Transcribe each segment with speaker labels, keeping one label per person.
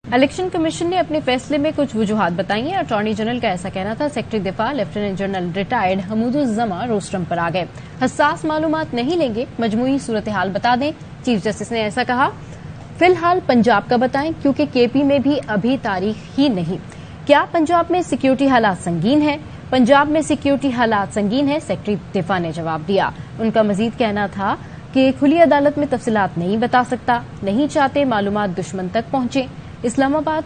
Speaker 1: Election commission ने अपने फैसले में कुछ वजूहात बताई हैं। अटॉर्नी जनरल का ऐसा कहना था। सेक्रेटरी दिफा लेफ्टिनेंट जनरल रिटायर्ड हमूदुज़्ज़मा रोस्टरम पर आ गए। हसास मालूमात नहीं लेंगे, मजमूई सूरत हाल बता दें। चीफ जस्टिस ने ऐसा कहा। फिलहाल पंजाब का बताएं, क्योंकि केपी में भी अभी तारीख ही नहीं। क्या पंजाब में सिक्योरिटी हालात संगीन है? पंजाब में सिक्योरिटी हालात संगीन है, सेक्रेटरी दिफा ने जवाब दिया। उनका मजीद कहना था कि खुली अदालत में तफसीलात नहीं बता सकता, नहीं चाहते मालूमात दुश्मन तक पहुंचे। इस्लामाबाद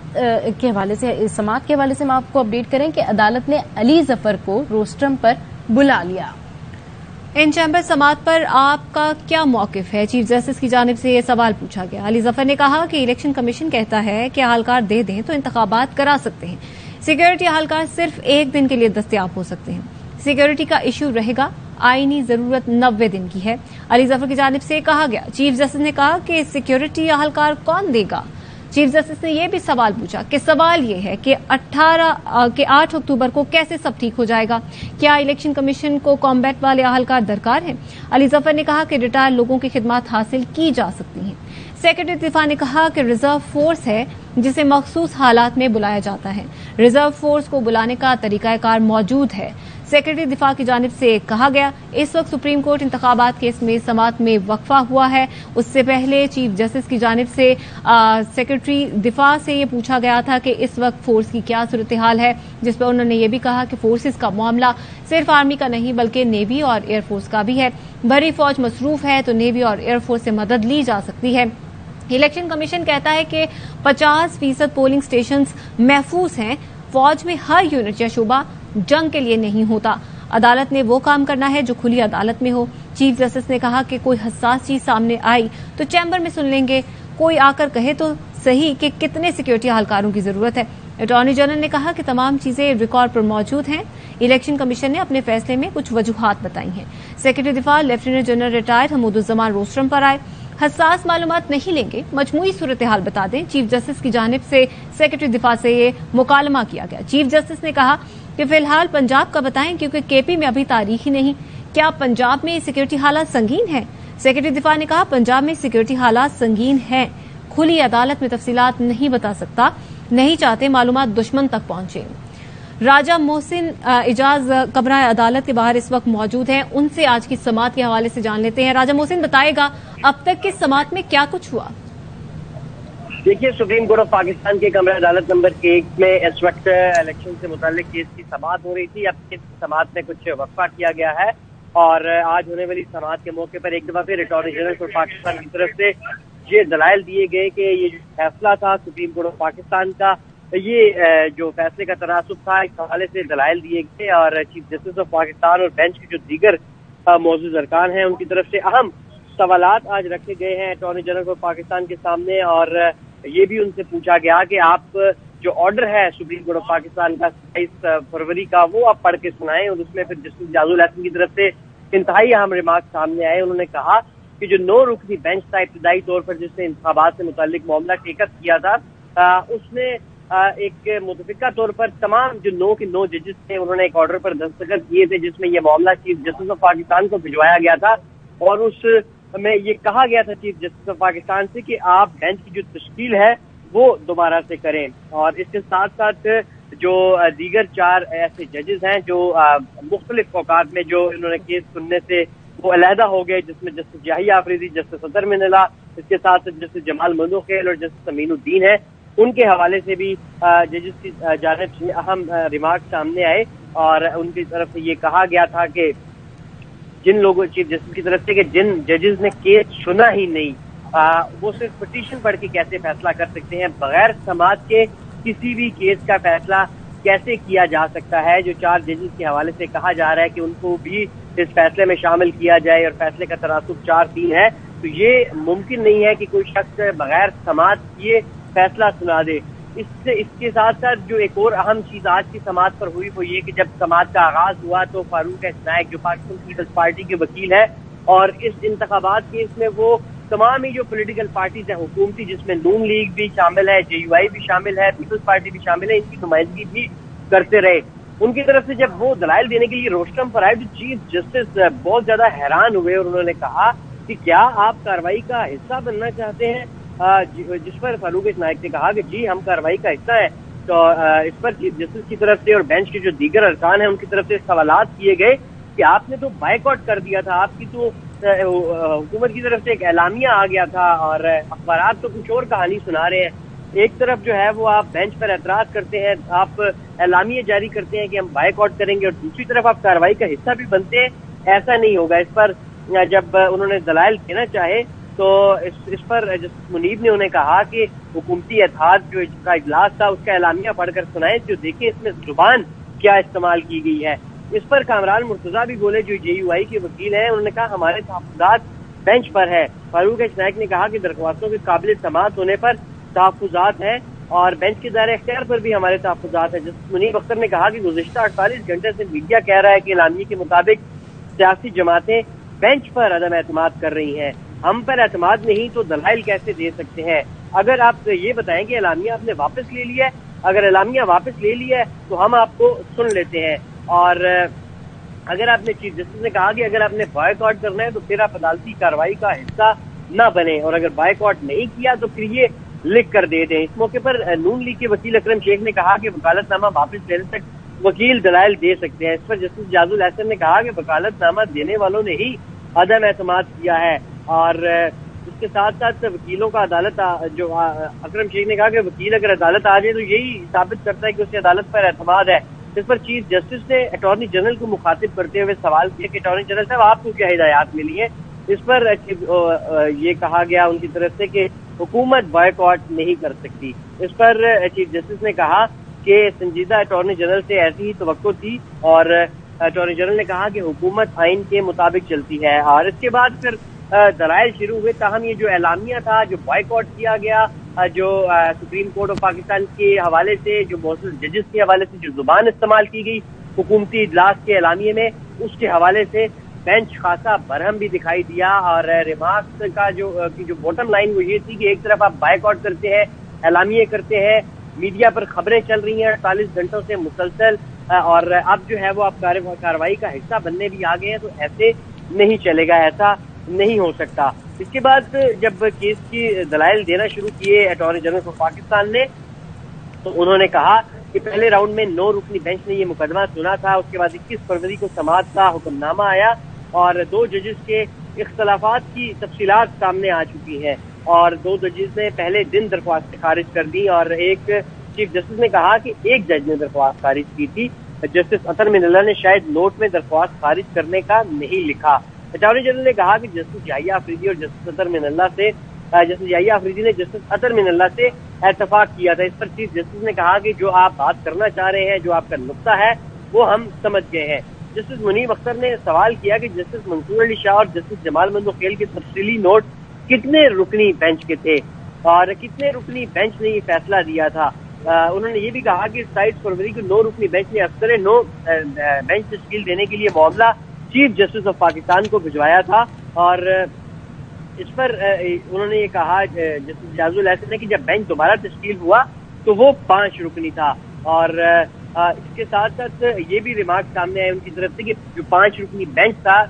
Speaker 1: के हवाले से, समात के हवाले से हम आपको अपडेट करें कि अदालत ने अली जफर को रोस्टरम पर बुला लिया।
Speaker 2: इन चैम्बर समात पर आपका क्या मौकिफ है? चीफ जस्टिस की जानिब से ये सवाल पूछा गया। अली जफर ने कहा कि इलेक्शन कमीशन कहता है कि अहलकार दे दें तो इंतखाबात करा सकते हैं। सिक्योरिटी अहलकार सिर्फ एक दिन के लिए दस्तयाब हो सकते हैं। सिक्योरिटी का इश्यू रहेगा, आईनी जरूरत 90 दिन की है। अली जफर की जानिब से कहा गया। चीफ जस्टिस ने कहा कि सिक्योरिटी अहलकार कौन देगा? चीफ जस्टिस ने यह भी सवाल पूछा कि सवाल यह है कि 8 अक्टूबर को कैसे सब ठीक हो जाएगा? क्या इलेक्शन कमीशन को कॉम्बैट वाले अहलकार दरकार हैं? अली जफर ने कहा कि रिटायर लोगों की खिदमत हासिल की जा सकती हैं। सेक्रेटरी दिफा ने कहा कि रिजर्व फोर्स है जिसे मखसूस हालात में बुलाया जाता है। रिजर्व फोर्स को बुलाने का तरीकाकार मौजूद है। सेक्रेटरी दिफा की जानिब से कहा गया, इस वक्त सुप्रीम कोर्ट इंतखाबात केस में समात में वक्फा हुआ है। उससे पहले चीफ जस्टिस की जानिब से सेक्रेटरी दिफा से ये पूछा गया था कि इस वक्त फोर्स की क्या सूरत हाल है, जिस पर उन्होंने ये भी कहा कि फोर्सेस का मामला सिर्फ आर्मी का नहीं बल्कि नेवी और एयरफोर्स का भी है। बड़ी फौज मसरूफ है तो नेवी और एयरफोर्स से मदद ली जा सकती है। इलेक्शन कमीशन कहता है कि 50% पोलिंग स्टेशन महफूज हैं। फौज में हर यूनिट या शोबा जंग के लिए नहीं होता। अदालत ने वो काम करना है जो खुली अदालत में हो। चीफ जस्टिस ने कहा कि कोई हसास चीज सामने आई तो चैम्बर में सुन लेंगे। कोई आकर कहे तो सही कि कितने सिक्योरिटी अहलकारों की जरूरत है। अटॉर्नी जनरल ने कहा कि तमाम चीजें रिकॉर्ड पर मौजूद हैं। इलेक्शन कमीशन ने अपने फैसले में कुछ वजूहात बताई हैं। सेक्रेटरी दिफा लेफ्टिनेंट जनरल रिटायर्ड हमूदुज़्ज़मा रोस्टरम पर आए। हसास मालूमात नहीं लेंगे, मजमूई सूरत हाल बता दें। चीफ जस्टिस की जानिब से सेक्रेटरी दिफा से ये मुकालमा किया गया। चीफ जस्टिस ने कहा कि फिलहाल पंजाब का बताएं, क्योंकि केपी में अभी तारीख ही नहीं। क्या पंजाब में सिक्योरिटी हालात संगीन है? सेक्रेटरी दिफा ने कहा पंजाब में सिक्योरिटी हालात संगीन है, खुली अदालत में तफसीलात नहीं बता सकता, नहीं चाहते मालूमात दुश्मन तक पहुंचे। राजा मोहसिन इजाज कमरा अदालत के बाहर इस वक्त मौजूद हैं। उनसे आज की समात के हवाले से जान लेते हैं। राजा मोहसिन बताएगा अब तक की समात में क्या कुछ हुआ?
Speaker 3: देखिए, सुप्रीम कोर्ट ऑफ पाकिस्तान के कमरा अदालत नंबर 1 में इस वक्त इलेक्शन से मुताल्लिक केस की समात हो रही थी। अब इस समात में कुछ वक्फा किया गया है और आज होने वाली समात के मौके पर एक दफा फिर अटॉर्नी जनरल ऑफ पाकिस्तान की तरफ से ये दलाइल दिए गए कि ये जो फैसला था सुप्रीम कोर्ट ऑफ पाकिस्तान का, ये जो फैसले का तनासुब था, इस हवाले से दलाइल दिए गए और चीफ जस्टिस ऑफ पाकिस्तान और बेंच के जो दीगर मौजूद अरकान हैं उनकी तरफ से अहम सवालात आज रखे गए हैं अटॉर्नी जनरल ऑफ पाकिस्तान के सामने। और ये भी उनसे पूछा गया कि आप जो ऑर्डर है सुप्रीम कोर्ट ऑफ पाकिस्तान का 27 फरवरी का, वो आप पढ़ के सुनाएं। और उसमें फिर जस्टिस जाजुल हसन की तरफ से इंतहाई अहम रिमार्क सामने आए। उन्होंने कहा कि जो 9 रुकनी बेंच था इब्तदाई तौर पर जिसने इंतखाबात से मुताल्लिक मामला टेकअप किया था, उसने एक मुतफिका तौर पर तमाम जो 9 के 9 जजेस थे उन्होंने एक ऑर्डर पर दस्तखत किए थे जिसमें यह मामला चीफ जस्टिस ऑफ पाकिस्तान को भिजवाया गया था। और उस में ये कहा गया था चीफ जस्टिस ऑफ पाकिस्तान से कि आप बेंच की जो तश्कील है वो दोबारा से करें। और इसके साथ साथ जो दीगर 4 ऐसे जजेस हैं जो मुख्तलिफ औकात में जो इन्होंने केस सुनने से वो अलहदा हो गए, जिसमें जस्टिस याहिया आफरीदी, जस्टिस सदर मिनला, इसके साथ साथ जस्टिस जमाल मदोखेल और जस्टिस अमीनुद्दीन है, उनके हवाले से भी जजेस की जानिब से अहम रिमार्क सामने आए। और उनकी तरफ से ये कहा गया था कि जिन लोगों चीफ जस्टिस की तरफ से कि जिन जजेस ने केस सुना ही नहीं, वो सिर्फ पिटीशन पढ़ के कैसे फैसला कर सकते हैं? बगैर समाज के किसी भी केस का फैसला कैसे किया जा सकता है? जो 4 जजेस के हवाले से कहा जा रहा है कि उनको भी इस फैसले में शामिल किया जाए और फैसले का तनासुब 4-3 है, तो ये मुमकिन नहीं है कि कोई शख्स बगैर समाज किए फैसला सुना दे। इसके साथ साथ जो एक और अहम चीज आज की समात पर हुई वो ये कि जब समात का आगाज हुआ तो फारूक नायक जो पाकिस्तान पीपल्स पार्टी के वकील है और इस इंतखाबात केस में वो तमाम ही जो पॉलिटिकल पार्टीज हैं हुकूमती, जिसमें नून लीग भी शामिल है, JUI भी शामिल है, पीपल्स पार्टी भी शामिल है, इनकी नुमाइंदगी भी करते रहे। उनकी तरफ से जब वो दलाइल देने के लिए रोस्टरम पर आए तो चीफ जस्टिस बहुत ज्यादा हैरान हुए और उन्होंने कहा कि क्या आप कार्रवाई का हिस्सा बनना चाहते हैं? जिस पर फारूक एच नाइक ने कहा कि जी हम कार्रवाई का हिस्सा है। तो इस पर चीफ जस्टिस की तरफ से और बेंच के जो दीगर अरकान हैं उनकी तरफ से सवालात किए गए कि आपने तो बायकॉट कर दिया था, आपकी तो हुकूमत की तरफ से एक एलामिया आ गया था और अखबार तो कुछ और कहानी सुना रहे हैं। एक तरफ जो है वो आप बेंच पर एतराज करते हैं, आप एलामिया जारी करते हैं कि हम बायकॉट करेंगे, और दूसरी तरफ आप कार्रवाई का हिस्सा भी बनते हैं। ऐसा नहीं होगा। इस पर जब उन्होंने दलाइल देना चाहे तो इस पर जस्टिस मुनीब ने उन्हें कहा कि हुकूमती इत्तेहाद जो का इजलास था उसका एलामिया पढ़कर सुनाए, जो देखिए इसमें जुबान क्या इस्तेमाल की गई है। इस पर कामरान मुर्तजा भी बोले, जो JUI के वकील हैं। उन्होंने कहा हमारे तहफ्फुज़ात बेंच पर है। फारूक एच नाइक ने कहा कि दरख्वास्तों के काबिल समाअत होने पर तहफ्फुज़ात हैं और बेंच के दायरे इख्तियार पर भी हमारे तहफ्फुज़ात हैं। जस्टिस मुनीब अख्तर ने कहा कि गुज़िश्ता 48 घंटे से मीडिया कह रहा है कि एलामिया के मुताबिक सियासी जमातें बेंच पर अदम एतमाद कर रही हैं, हम पर एतमाद नहीं तो दलाइल कैसे दे सकते हैं। अगर आप ये बताएं कि एलामिया आपने वापस ले लिया है, अगर एलामिया वापस ले लिया है तो हम आपको सुन लेते हैं। और अगर आपने चीफ जस्टिस ने कहा कि अगर आपने बायकॉट करना है तो फिर आप अदालती कार्रवाई का हिस्सा न बने, और अगर बायकॉट नहीं किया तो फिर ये लिख कर दे दें। इस मौके पर नून लीग के वकील अकरम शेख ने कहा कि वकालतनामा वापस लेने तक वकील दलाइल दे सकते हैं। इस पर जस्टिस जाजुल एहसन ने कहा कि वकालतनामा देने वालों ने ही अदम एतमाद किया है, और इसके साथ साथ वकीलों का अदालत जो अकरम शेख ने कहा कि वकील अगर अदालत आ जाए तो यही साबित करता है कि उसे अदालत पर एतमाद है। इस पर चीफ जस्टिस ने अटॉर्नी जनरल को मुखातिब करते हुए सवाल किया कि अटॉर्नी जनरल साहब आपको क्या हिदायत मिली है। इस पर ये कहा गया उनकी तरफ से कि हुकूमत बायकॉट नहीं कर सकती। इस पर चीफ जस्टिस ने कहा कि संजीदा अटॉर्नी जनरल से ऐसी ही तवक्को थी, और अटॉर्नी जनरल ने कहा कि हुकूमत आइन के मुताबिक चलती है। और इसके बाद फिर दलाइल शुरू हुए। ताहम ये जो एलामिया था, जो बायकॉट किया गया, जो सुप्रीम कोर्ट ऑफ पाकिस्तान के हवाले से, जो बहुत से जजेस के हवाले से जो जुबान इस्तेमाल की गई हुकूमती इजलास के एलामिये में, उसके हवाले से बेंच खासा बरहम भी दिखाई दिया। और रिमार्क्स का जो बॉटम लाइन वो ये थी कि एक तरफ आप बायकॉट करते हैं, एलामिये करते हैं, मीडिया पर खबरें चल रही हैं 48 घंटों से मुसलसल, और अब जो है वो आप कार्रवाई का हिस्सा बनने भी आ गए हैं, तो ऐसे नहीं चलेगा, ऐसा नहीं हो सकता। इसके बाद जब केस की दलाइल देना शुरू किए अटॉर्नी जनरल ऑफ पाकिस्तान ने, तो उन्होंने कहा कि पहले राउंड में 9 रुकनी बेंच ने ये मुकदमा सुना था। उसके बाद 21 फरवरी को समाअत का हुक्मनामा आया और 2 जजेस के इख्तलाफात की तफसीलात सामने आ चुकी हैं, और 2 जजेस ने पहले दिन दरख्वास्त खारिज कर दी, और एक चीफ जस्टिस ने कहा कि एक जज ने दरख्वास्त खारिज की थी। जस्टिस अतर मिनल्ला ने शायद नोट में दरख्वास्त खारिज करने का नहीं लिखा। अटॉर्नी जनरल ने कहा कि जस्टिस याहिया अफरीदी और जस्टिस अतर मिनल्ला से जस्टिस याहिया अफरीदी ने जस्टिस अतर मिनल्ला से इत्तफाक किया था। इस पर चीफ जस्टिस ने कहा कि जो आप बात करना चाह रहे हैं, जो आपका नुक्ता है, वो हम समझ गए हैं। जस्टिस मुनीब अख्तर ने सवाल किया कि जस्टिस मंसूर अली शाह और जस्टिस जमाल मंदोखेल के तफसीली नोट कितने रुकनी बेंच के थे और कितने रुकनी बेंच ने ये फैसला दिया था। उन्होंने ये भी कहा कि 27 फरवरी को 9 रुकनी बेंच ने अफसर 9 बेंच तश्कील देने के लिए मामला चीफ जस्टिस ऑफ पाकिस्तान को भिजवाया था, और इस पर उन्होंने ये कहा जस्टिस जाजुल एहसन ने कि जब बेंच दोबारा तश्कील हुआ तो वो 5 रुकनी था, और इसके साथ साथ ये भी रिमार्क सामने आए उनकी तरफ से कि जो 5 रुकनी बेंच था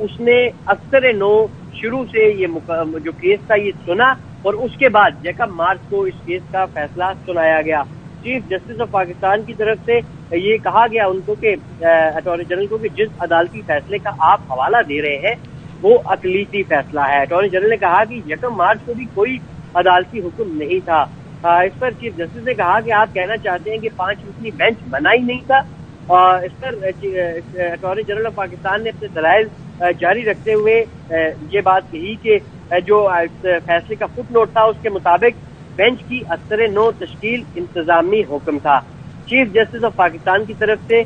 Speaker 3: उसने अफसर 9 शुरू से ये जो केस था ये सुना, और उसके बाद जैकब मार्च को इस केस का फैसला सुनाया गया। चीफ जस्टिस ऑफ पाकिस्तान की तरफ से ये कहा गया उनको कि अटॉर्नी जनरल को कि जिस अदालती फैसले का आप हवाला दे रहे हैं वो अकलीती फैसला है। अटॉर्नी जनरल ने कहा कि यकम मार्च को भी कोई अदालती हुक्म नहीं था। इस पर चीफ जस्टिस ने कहा कि आप कहना चाहते हैं कि 5 रुकनी बेंच बना ही नहीं था। इस पर अटॉर्नी जनरल ऑफ पाकिस्तान ने अपने दलाइल जारी रखते हुए ये बात कही कि जो फैसले का फुट नोट था उसके मुताबिक बेंच की अफसर 9 तश्कील इंतजामी हुक्म था। चीफ जस्टिस ऑफ पाकिस्तान की तरफ से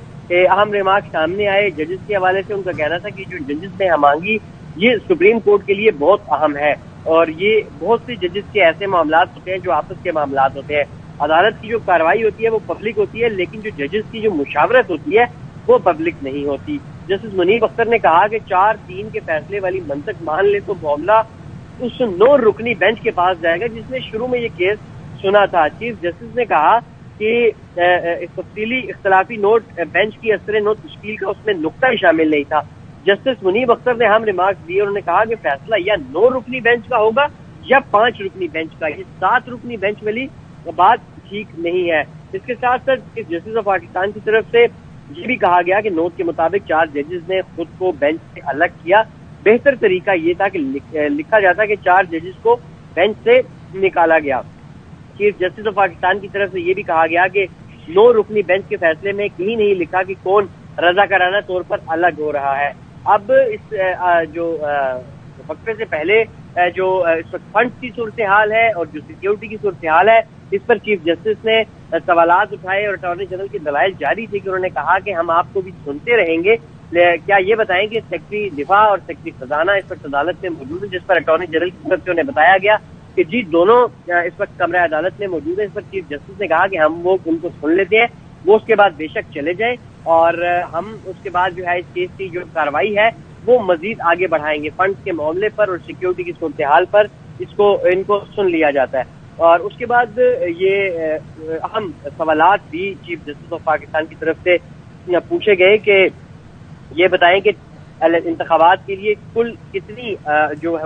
Speaker 3: अहम रिमार्क सामने आए जजेस के हवाले से। उनका कहना था कि जो जजेस ने हमांगी ये सुप्रीम कोर्ट के लिए बहुत अहम है, और ये बहुत से जजेस के ऐसे मामलात होते हैं जो आपस के मामलात होते हैं। अदालत की जो कार्रवाई होती है वो पब्लिक होती है, लेकिन जो जजेस की जो मुशावरत होती है वो पब्लिक नहीं होती। जस्टिस मुनीब अख्तर ने कहा कि 4-3 के फैसले वाली मंतक मान ले तो मामला उस 9 रुकनी बेंच के पास जाएगा जिसने शुरू में ये केस सुना था। चीफ जस्टिस ने कहा कि तफसीली इख्तलाफी नोट बेंच की अफसर 9 तश्कील का उसमें नुक्ता ही शामिल नहीं था। जस्टिस मुनीब अख्तर ने हम रिमार्क दिए, उन्होंने कहा कि फैसला या 9 रुकनी बेंच का होगा या 5 रुकनी बेंच का। ये 7 रुकनी बेंच वाली बात ठीक नहीं है। इसके साथ साथ चीफ जस्टिस ऑफ पाकिस्तान की तरफ से ये भी कहा गया कि नोट के मुताबिक 4 जजेस ने खुद को बेंच से अलग किया। बेहतर तरीका ये था कि लिखा जाता कि 4 जजेस को बेंच से निकाला गया। चीफ जस्टिस ऑफ पाकिस्तान की तरफ से ये भी कहा गया कि 9 रुकनी बेंच के फैसले में कहीं नहीं लिखा कि कौन रजाकाराना तौर पर अलग हो रहा है। अब इस जो वक्फे से पहले जो इस वक्त फंड की सूरत हाल है और जो सिक्योरिटी की सूरत हाल है, इस पर चीफ जस्टिस ने सवालात उठाए और अटॉर्नी जनरल की दलाइल जारी थी कि उन्होंने कहा कि हम आपको भी सुनते रहेंगे, क्या ये बताएं कि सेक्रेटरी दिफा और सेक्रेटरी खजाना इस वक्त अदालत में मौजूद है, जिस पर अटॉर्नी जनरल की तरफ से उन्हें बताया गया कि जी दोनों इस वक्त कमरा अदालत में मौजूद है। इस पर चीफ जस्टिस ने कहा कि हम वो उनको सुन लेते हैं, वो उसके बाद बेशक चले जाएं और हम उसके बाद जो है इस केस की जो कार्रवाई है वो मजीद आगे बढ़ाएंगे। फंड के मामले पर और सिक्योरिटी की सूरत हाल पर इनको सुन लिया जाता है। और उसके बाद ये अहम सवालात भी चीफ जस्टिस ऑफ पाकिस्तान की तरफ से पूछे गए कि ये बताएं कि इंतखाबात के लिए कुल कितनी जो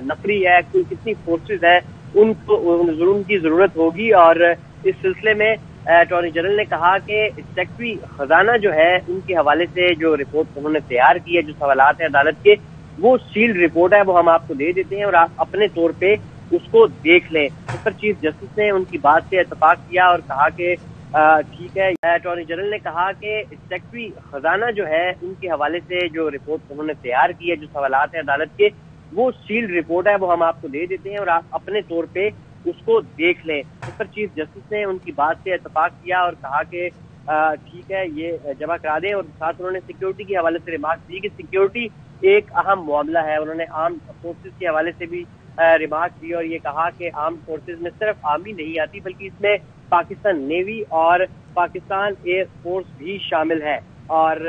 Speaker 3: नफरी है, कुल कितनी फोर्सेज है, उनकी जरूरत होगी। और इस सिलसिले में अटॉर्नी जनरल ने कहा कि सेक्रेटरी खजाना जो है उनके हवाले से जो रिपोर्ट उन्होंने तैयार की है, जो सवालात हैं अदालत के, वो सील्ड रिपोर्ट है, वो हम आपको दे देते हैं और आप अपने तौर पे उसको देख लें। इस पर चीफ जस्टिस ने उनकी बात से इत्तेफाक किया और कहा कि ठीक है। अटॉर्नी जनरल ने कहा कि सेक्रेटरी खजाना जो है उनके हवाले से जो रिपोर्ट उन्होंने तैयार की है, जो सवालात हैं अदालत के, वो सील्ड रिपोर्ट है, वो हम आपको दे देते हैं और आप अपने तौर पे उसको देख लें। इस पर चीफ जस्टिस ने उनकी बात से इत्तेफाक किया और कहा कि ठीक है, ये जमा करा दें। और साथ उन्होंने सिक्योरिटी के हवाले से रिमार्क दी कि सिक्योरिटी एक अहम मामला है। उन्होंने आर्म फोर्सेज के हवाले से भी रिमार्क दी और ये कहा कि आर्म फोर्सेज में सिर्फ आर्मी नहीं आती बल्कि इसमें पाकिस्तान नेवी और पाकिस्तान एयर फोर्स भी शामिल है। और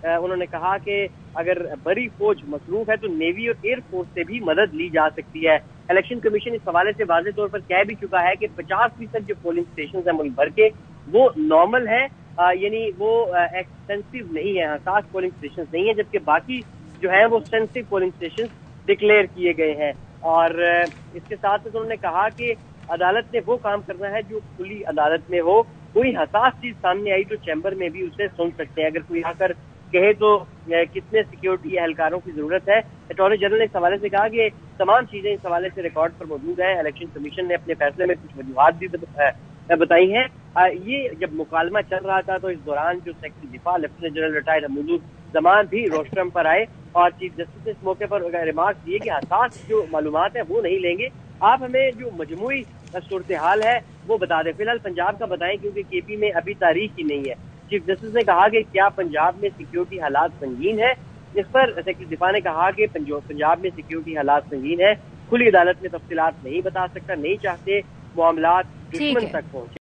Speaker 3: उन्होंने कहा कि अगर बड़ी फौज मसरूफ है तो नेवी और एयर फोर्स से भी मदद ली जा सकती है। इलेक्शन कमीशन इस हवाले से वाज़ेह तौर पर कह भी चुका है कि 50% जो पोलिंग स्टेशन है मुल्क भर के वो नॉर्मल है, यानी वो एक्सटेंसिव नहीं है, खास पोलिंग स्टेशन नहीं है, जबकि बाकी जो है वो सेंसिटिव पोलिंग स्टेशन डिक्लेयर किए गए हैं। और इसके साथ उन्होंने कहा कि अदालत ने वो काम करना है जो खुली अदालत में हो। कोई हसास चीज सामने आई तो चैम्बर में भी उसे सुन सकते हैं। अगर कोई आकर कहे तो कितने सिक्योरिटी एहलकारों की जरूरत है। अटॉर्नी जनरल ने इस हवाले से कहा कि तमाम चीजें इस हवाले से रिकॉर्ड पर मौजूद है। इलेक्शन कमीशन ने अपने फैसले में कुछ वजूहात भी बताई हैं। ये जब मुकालमा चल रहा था तो इस दौरान जो सेक्रेटरी दिफा lieutenant general retired Hamoodul Zaman भी रोस्ट्रम पर आए और चीफ जस्टिस ने इस मौके पर रिमार्क दिए कि हसास जो मालूमात है वो नहीं लेंगे, आप हमें जो मजमूई सूरत हाल है वो बता दें। फिलहाल पंजाब का बताएं क्योंकि केपी में अभी तारीख ही नहीं है। चीफ जस्टिस ने कहा कि क्या पंजाब में सिक्योरिटी हालात संगीन है। इस पर सेक्रेटरी दिफा ने कहा कि पंजाब में सिक्योरिटी हालात संगीन है, खुली अदालत में तफसीलात नहीं बता सकता, नहीं चाहते मामलात दुश्मन तक पहुंचे।